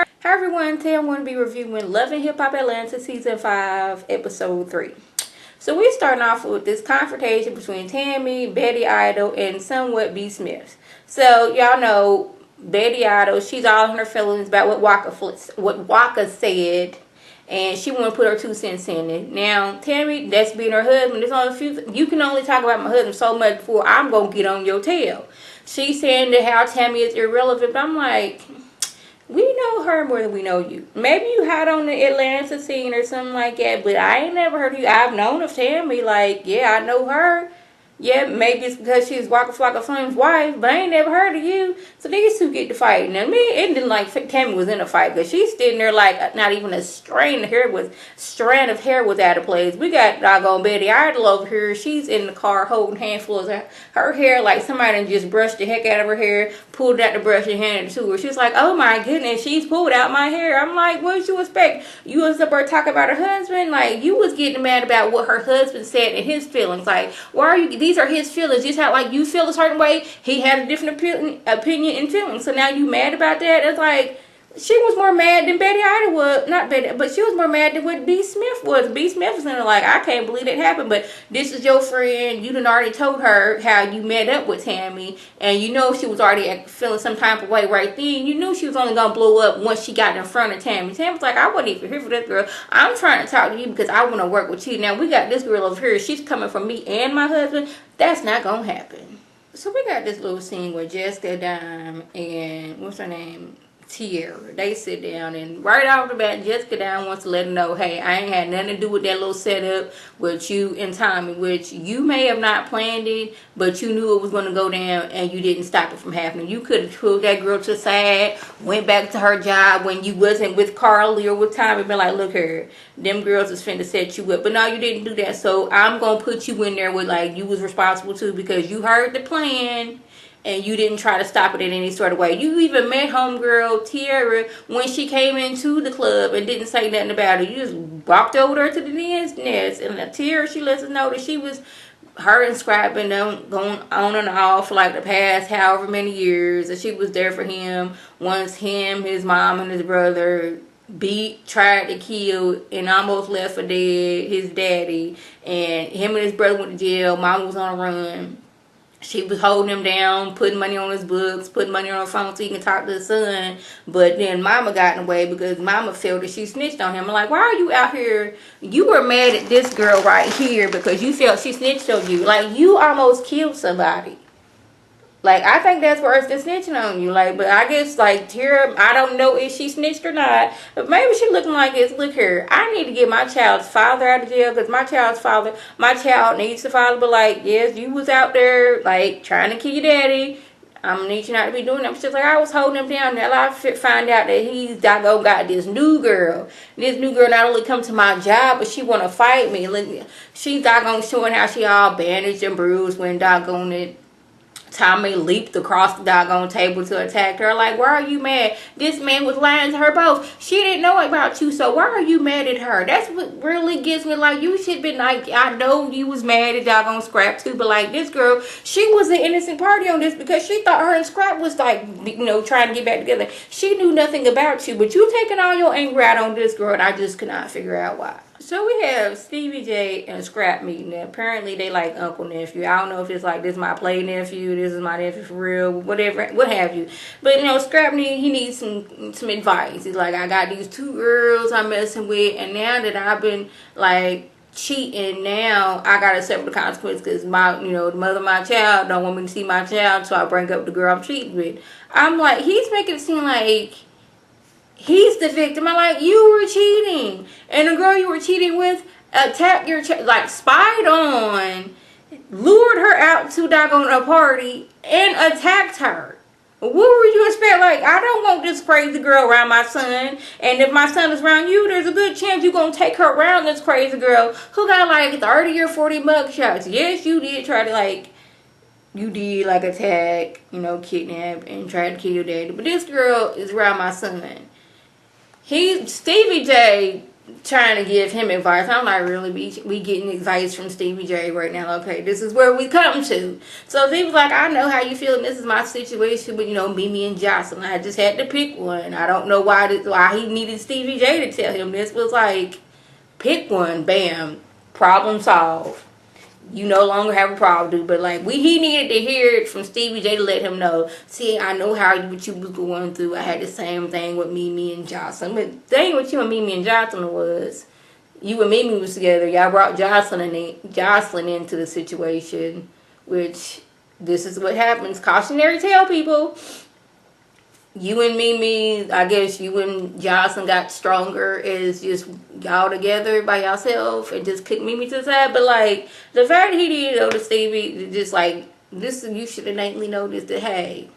Hi everyone, today I'm going to be reviewing Love and Hip Hop Atlanta Season 5, Episode 3. So we're starting off with this confrontation between Tammie, Betty Idol, and somewhat B. Smith. So y'all know Betty Idol, she's all in her feelings about what Waka said, and she want to put her 2 cents in it. Now, Tammie, that's being her husband. There's only a few. You can only talk about my husband so much before I'm going to get on your tail. She's saying that how Tammie is irrelevant, but I'm like, we know her more than we know you. Maybe you hot on the Atlanta scene or something like that, but I ain't never heard of you. I've known of Tammie, like, yeah, I know her. Yeah, maybe it's because she's Waka Flocka Flame's wife, but I ain't never heard of you. So these two get to fighting. And it didn't like Tammie was in a fight, because she's sitting there like not even a strand of hair was out of place. We got doggone Betty Idol over here. She's in the car holding handfuls of her hair like somebody just brushed the heck out of her hair, pulled out the brush and handed it to her. She's like, oh my goodness, she's pulled out my hair. I'm like, what did you expect? You was up there talking about her husband? Like, you was getting mad about what her husband said and his feelings. Like, why are you... These are his feelings. Just how like you feel a certain way, he had a different opinion and feelings. So now you mad about that? It's like she was more mad than Betty Idol was. Not Betty, but she was more mad than what B. Smith was. B. Smith was in there like, I can't believe it happened. But this is your friend. You done already told her how you met up with Tammie, and you know she was already feeling some type of way right then. You knew she was only gonna blow up once she got in front of Tammie. Tammie was like, I wasn't even here for this girl. I'm trying to talk to you because I want to work with you. Now we got this girl over here. She's coming from me and my husband. That's not gonna happen. So we got this little scene where Jessica Dime and what's her name, TIARRA, they sit down, and right off the bat, Jessica Dime wants to let them know, hey, I ain't had nothing to do with that little setup with you and Tommy, which you may have not planned it, but you knew it was going to go down and you didn't stop it from happening. You could have pulled that girl to the side, went back to her job when you wasn't with KARLIE or with Tommy, been like, look here, them girls is finna set you up. But no, you didn't do that, so I'm going to put you in there with like you was responsible too, because you heard the plan and you didn't try to stop it in any sort of way. You even met homegirl TIARRA when she came into the club and didn't say nothing about it. You just walked over there to the nest. And TIARRA, she lets us know that she was, her and SCARP been going on and off for like the past however many years. And she was there for him once him, his mom, and his brother tried to kill and almost left for dead his daddy. And him and his brother went to jail. Mama was on a run. She was holding him down, putting money on his books, putting money on her phone so he can talk to his son. But then Mama got in the way because Mama felt that she snitched on him. I'm like, why are you out here? You were mad at this girl right here because you felt she snitched on you. Like, you almost killed somebody. Like, I think that's worse than snitching on you. Like, but I guess, like, TIARRA, I don't know if she snitched or not. But maybe she looking like this. Look here, I need to get my child's father out of jail because my child needs to father. But, like, yes, you was out there, like, trying to kill your daddy. I'm gonna need you not to be doing that. But she's like, I was holding him down. Now I find out that he's doggone got this new girl. This new girl not only come to my job, but she want to fight me. She's doggone showing how she all bandaged and bruised when doggone it. Tommy leaped across the doggone table to attack her. Like, why are you mad? This man was lying to her both. She didn't know about you, so why are you mad at her? That's what really gets me. Like, you should be like, I know you was mad at doggone SCARP too, but like this girl, she was the innocent party on this because she thought her and SCARP was like, you know, trying to get back together. She knew nothing about you, but you taking all your anger out on this girl, and I just could not figure out why. So we have Stevie J and SCARP meeting. And apparently they like uncle nephew. I don't know if it's like this is my play nephew, this is my nephew for real, whatever, what have you. But you know, SCARP needs some advice. He's like, I got these 2 girls I'm messing with, and now that I've been like cheating, now I gotta suffer the consequences because my, you know, the mother of my child don't want me to see my child, so I bring up the girl I'm cheating with. I'm like, he's making it seem like he's the victim. I'm like, you were cheating, and the girl you were cheating with attacked your like spied on, lured her out to doggone a party, and attacked her. What would you expect? Like, I don't want this crazy girl around my son, and if my son is around you, there's a good chance you're gonna take her around this crazy girl who got like 30 or 40 mug shots. Yes, you did try to like. You did like attack, you know, kidnap and try to kill your daddy, but this girl is around my son. Stevie J trying to give him advice. I'm like, really, we getting advice from Stevie J right now. Okay, this is where we come to. So he was like, I know how you feel, and this is my situation with, you know, Mimi and Jocelyn. I just had to pick one. I don't know why he needed Stevie J to tell him this. Was like, pick one, bam, problem solved. You no longer have a problem, dude. But like, he needed to hear it from Stevie J to let him know. See, I know what you was going through. I had the same thing with Mimi and Jocelyn. But the thing with you and Mimi and Jocelyn was, you and Mimi was together. Y'all brought Jocelyn into the situation, which this is what happens. Cautionary tale, people. You and Mimi, I guess you and Jocelyn got stronger as just y'all together by yourself and just kicked Mimi to the side. But like, the fact that he did go to Stevie, just like, this, you should innately notice that, hey,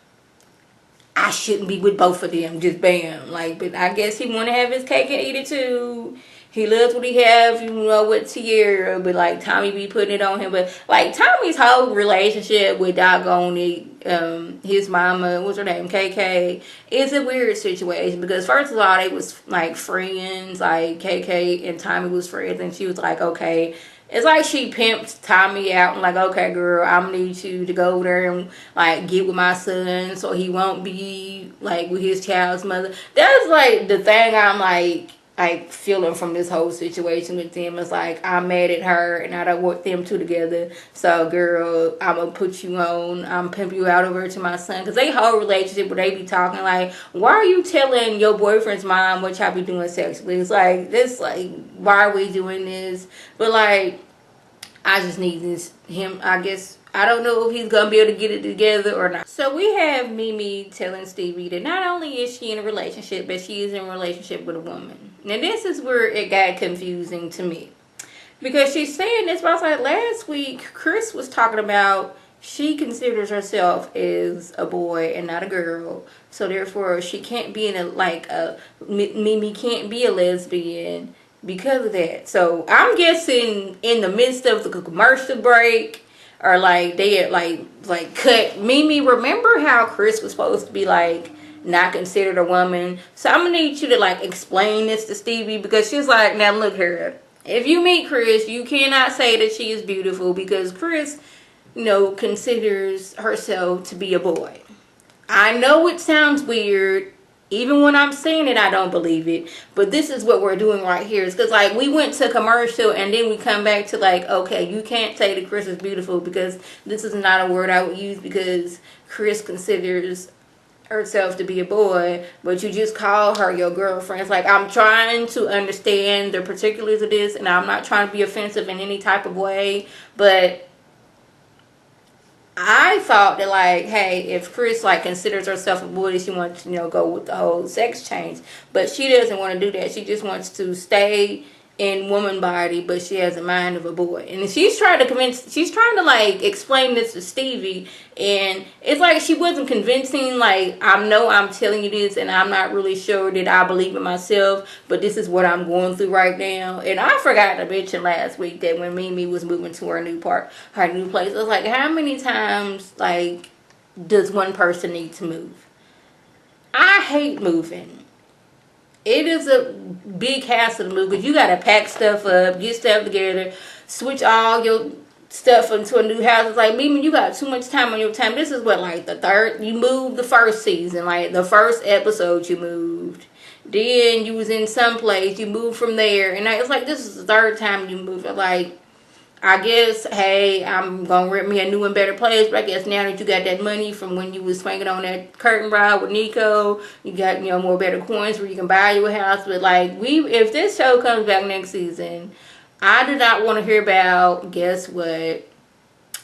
I shouldn't be with both of them. Just bam. Like, but I guess he want to have his cake and eat it too. He loves what he have, you know, with TIARRA, but like Tommy be putting it on him. But like Tommy's whole relationship with doggone his mama, what's her name, KK, is a weird situation because first of all, they was like friends, like KK and Tommy was friends, and she was like, okay. It's like she pimped Tommy out and like, okay, girl, I'm gonna need you to go over there and like get with my son so he won't be like with his child's mother. That's like the thing I'm like feeling from this whole situation with them. It's like, I'm mad at her and I don't want them two together. So girl, I'm gonna put you on, I'm pimp you out over to my son. Because they whole relationship where they be talking like, why are you telling your boyfriend's mom what y'all be doing sexually? It's like, this, like, why are we doing this? But like, I just need him, I guess, I don't know if he's going to be able to get it together or not. So we have Mimi telling Stevie that not only is she in a relationship, but she is in a relationship with a woman. Now this is where it got confusing to me. Because she's saying this, but I was like, last week, Chris was talking about she considers herself as a boy and not a girl. So therefore, she can't be Mimi can't be a lesbian because of that. So I'm guessing in the midst of the commercial break, or like they had like cut Mimi. Remember how Chris was supposed to be like not considered a woman? So I'm gonna need you to like explain this to Stevie, because she's like, now look here, if you meet Chris, you cannot say that she is beautiful because Chris, you know, considers herself to be a boy. I know it sounds weird. Even when I'm saying it, I don't believe it. But this is what we're doing right here. It's because, like, we went to commercial and then we come back to, like, okay, you can't say that Chris is beautiful because this is not a word I would use because Chris considers herself to be a boy, but you just call her your girlfriend. It's like, I'm trying to understand the particulars of this, and I'm not trying to be offensive in any type of way, but I thought that, like, hey, if Chris, like, considers herself a boy, she wants to, you know, go with the whole sex change. But she doesn't want to do that. She just wants to stay in woman body, but she has a mind of a boy. And she's trying to, like, explain this to Stevie. And it's like she wasn't convincing, like, I know I'm telling you this, and I'm not really sure that I believe in myself, but this is what I'm going through right now. And I forgot to mention last week that when Mimi was moving to her new place, I was like, how many times, like, does one person need to move? I hate moving. It is a big hassle to move because you got to pack stuff up, get stuff together, switch all your stuff into a new house. It's like, Mimi, you got too much time on your time. This is what, like, you moved the first season, like, the first episode you moved. Then you was in some place, you moved from there. And it's like, this is the third time you moved. Like, I guess, hey, I'm going to rent me a new and better place. But I guess now that you got that money from when you was swinging on that curtain rod with Nico, you got, you know, more better coins where you can buy you a house. But, like, if this show comes back next season, I do not want to hear about, guess what,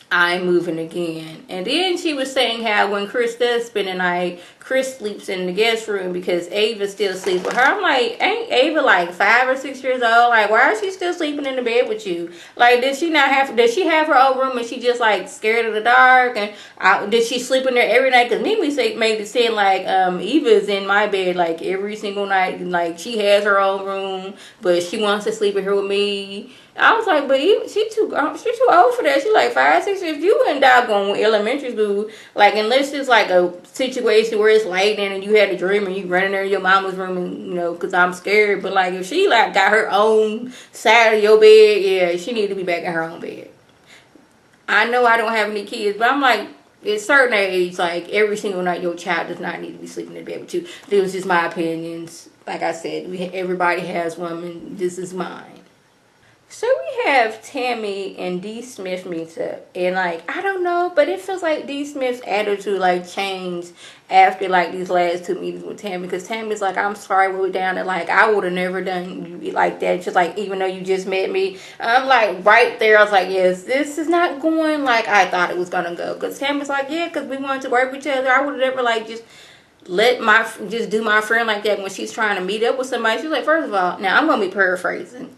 I'm moving again. And then she was saying how when Chris does spend the night, Chris sleeps in the guest room because Ava still sleeps with her. I'm like, ain't Ava like 5 or 6 years old? Like, why is she still sleeping in the bed with you? Like, does she have her own room and she just like scared of the dark? And did she sleep in there every night? Because Mimi made it seem like Eva's in my bed like every single night. Like, she has her own room, but she wants to sleep in here with me. I was like, but she too old for that. She like 5, 6 years. If you in doggone elementary school, like, unless it's like a situation where it's lightning and you had a dream and you run in there in your mama's room and, you know, because I'm scared. But, like, if she, like, got her own side of your bed, yeah, she need to be back in her own bed. I know I don't have any kids, but I'm like, at a certain age, like, every single night your child does not need to be sleeping in bed with you. This was just my opinions. Like I said, everybody has one, and this is mine. So we have Tammie and D. Smith meets up, and like, I don't know, but it feels like D. Smith's attitude like changed after like these last two meetings with Tammie, because Tammie's like, I'm sorry we were down, and like, I would have never done you like that, just like, even though you just met me. I'm like, right there, I was like, yes, this is not going like I thought it was gonna go, because Tammie's like, yeah, because we wanted to work with each other. I would have never like just do my friend like that when she's trying to meet up with somebody. She's like, first of all, now I'm gonna be paraphrasing,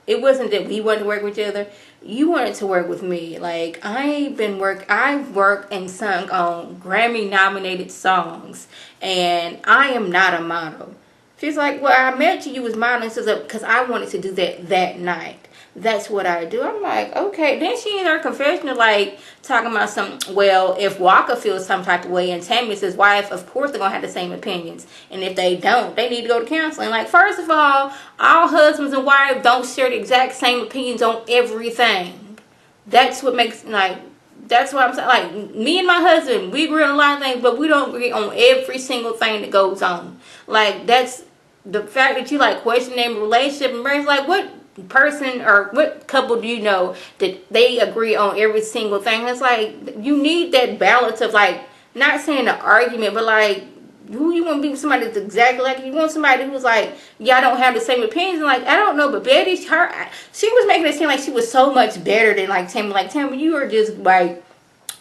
it wasn't that we wanted to work with each other. You wanted to work with me. Like, I've worked and sung on Grammy-nominated songs. And I am not a model. She's like, well, I met you. You was modeling because I wanted to do that night. That's what I do. I'm like, okay. Then she in her confessional, like, talking about well, if Walker feels some type of way and Tammie's his wife, of course they're going to have the same opinions. And if they don't, they need to go to counseling. Like, first of all husbands and wives don't share the exact same opinions on everything. That's what makes, like, that's what I'm saying. Like, me and my husband, we agree on a lot of things, but we don't agree on every single thing that goes on. Like, that's the fact that you, like, questioning relationship and marriage. Like, what person or what couple do you know that they agree on every single thing? It's like, you need that balance of, like, not saying an argument, but like, who you want to be with somebody that's exactly like you. You want somebody who's like, y'all don't have the same opinions. Like, I don't know, but Betty, she was making it seem like she was so much better than like Tammie. Like, Tammie, you are just like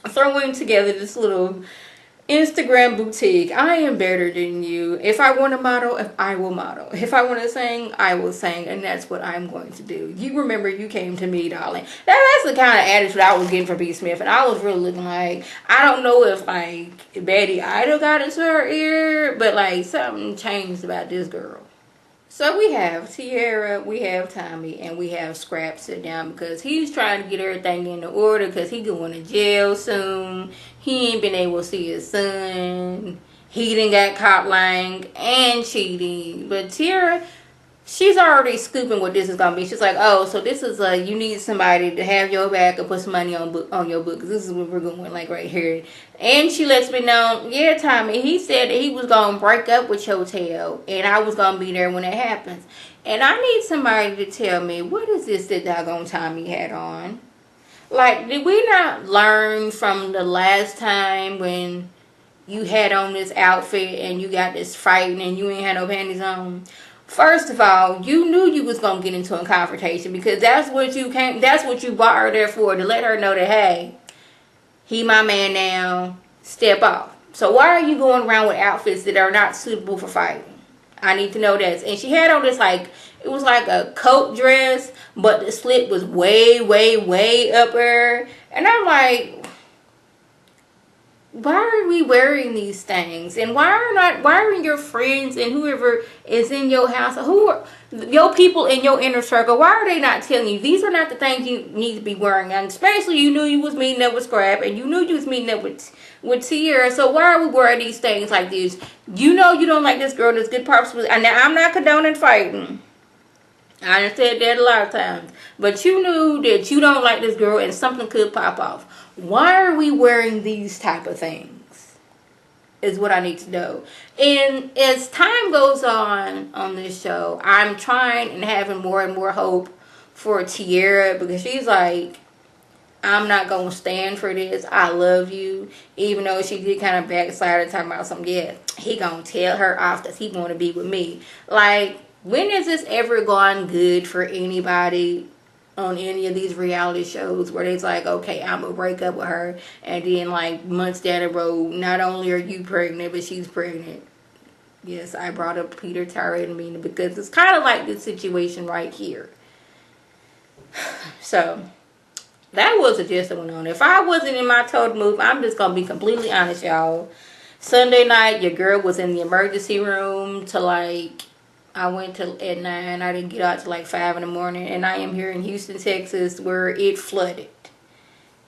throwing together this little Instagram boutique. I am better than you. If I want to model, I will model. If I want to sing, I will sing, and that's what I'm going to do. You remember you came to me, darling. That's the kind of attitude I was getting from B. Smith, and I was really looking like, I don't know if like Betty Idol got into her ear, but like something changed about this girl. So we have TIARRA, we have Tammie, and we have Scrap sit down because he's trying to get everything in order because he's going to jail soon. He ain't been able to see his son. He done got caught lying and cheating. But TIARRA, she's already scooping what this is going to be. She's like, oh, so this is you need somebody to have your back and put some money on your book. Because this is what we're going, like, right here. And she lets me know, yeah, Tammie, he said that he was going to break up with your tail. And I was going to be there when it happens. And I need somebody to tell me, what is this that doggone Tammie had on? Like, did we not learn from the last time when you had on this outfit and you got this fighting and you ain't had no panties on? First of all, you knew you was gonna get into a confrontation because that's what you brought her there for, to let her know that, hey, he my man now, step off. So why are you going around with outfits that are not suitable for fighting? I need to know that. And she had on this, like, it was like a coat dress, but the slit was way, way, way up her. And I'm like, why are we wearing these things? And why are your friends and whoever is in your house, who are your people in your inner circle, why are they not telling you these are not the things you need to be wearing? And especially, you knew you was meeting up with Scrap and you knew you was meeting up with TIARRA. So why are we wearing these things like this? You know you don't like this girl. There's good purpose. And now I'm not condoning fighting. I done said that a lot of times. But you knew that you don't like this girl and something could pop off. Why are we wearing these type of things? Is what I need to know. And as time goes on this show, I'm trying and having more and more hope for TIARRA, because she's like, I'm not going to stand for this. I love you. Even though she did kind of backslide and talk about something, yeah, he going to tell her off because he want to be with me. Like, when has this ever gone good for anybody on any of these reality shows where it's like, okay, I'm going to break up with her, and then like months down the road, not only are you pregnant, but she's pregnant. Yes, I brought up Peter TIARRA meaning because it's kind of like this situation right here. So that was the gist that went on. If I wasn't in my total move, I'm just going to be completely honest, y'all. Sunday night, your girl was in the emergency room to like, I went to at 9. I didn't get out till like 5 in the morning. And I am here in Houston, Texas, where it flooded.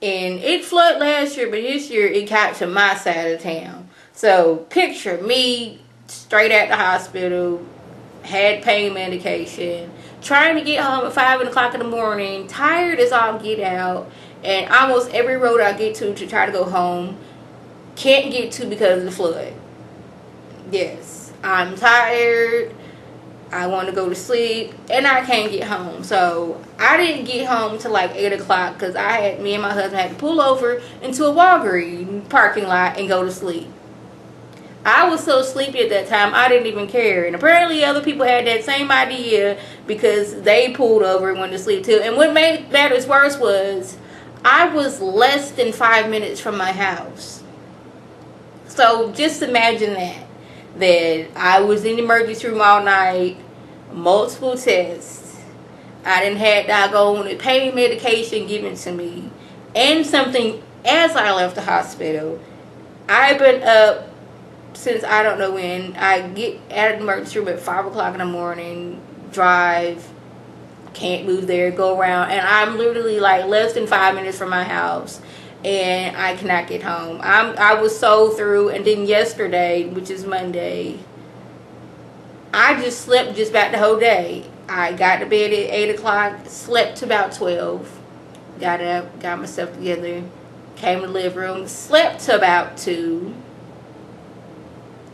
And it flooded last year, but this year it got to my side of town. So picture me straight at the hospital, had pain medication, trying to get home at 5 o'clock in the morning, tired as all get out, and almost every road I get to try to go home, can't get to because of the flood. Yes, I'm tired, I want to go to sleep, and I can't get home. So I didn't get home till like 8 o'clock because me and my husband had to pull over into a Walgreens parking lot and go to sleep. I was so sleepy at that time, I didn't even care. And apparently other people had that same idea because they pulled over and went to sleep too. And what made matters worse was I was less than 5 minutes from my house. So just imagine that I was in the emergency room all night, multiple tests. I didn't have doggone pain medication given to me and something as I left the hospital. I've been up since I don't know when. I get out of the emergency room at 5 o'clock in the morning, drive, can't move there, go around, and I'm literally like less than 5 minutes from my house, and I cannot get home. I was so through. And then yesterday, which is Monday, I just slept just about the whole day. I got to bed at 8 o'clock, slept to about 12, got up, got myself together, came to the living room, slept to about 2.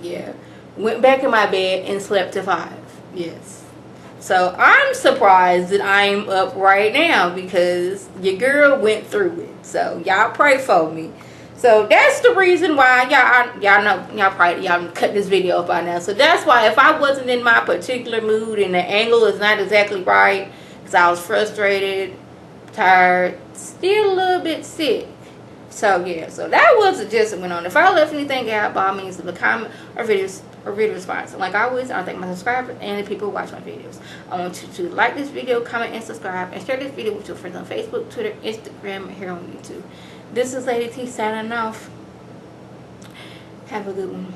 Yeah, went back in my bed and slept to 5. Yes. So I'm surprised that I'm up right now because your girl went through it. So y'all pray for me. So that's the reason why y'all cut this video up by now. So that's why if I wasn't in my particular mood and the angle is not exactly right, because I was frustrated, tired, still a little bit sick. So yeah, so that was the gist that went on. If I left anything out, by all means, leave a comment or video response. And like always, I thank my subscribers and the people who watch my videos. I want you to like this video, comment, and subscribe, and share this video with your friends on Facebook, Twitter, Instagram, and here on YouTube. This is Lady T signing off. Have a good one.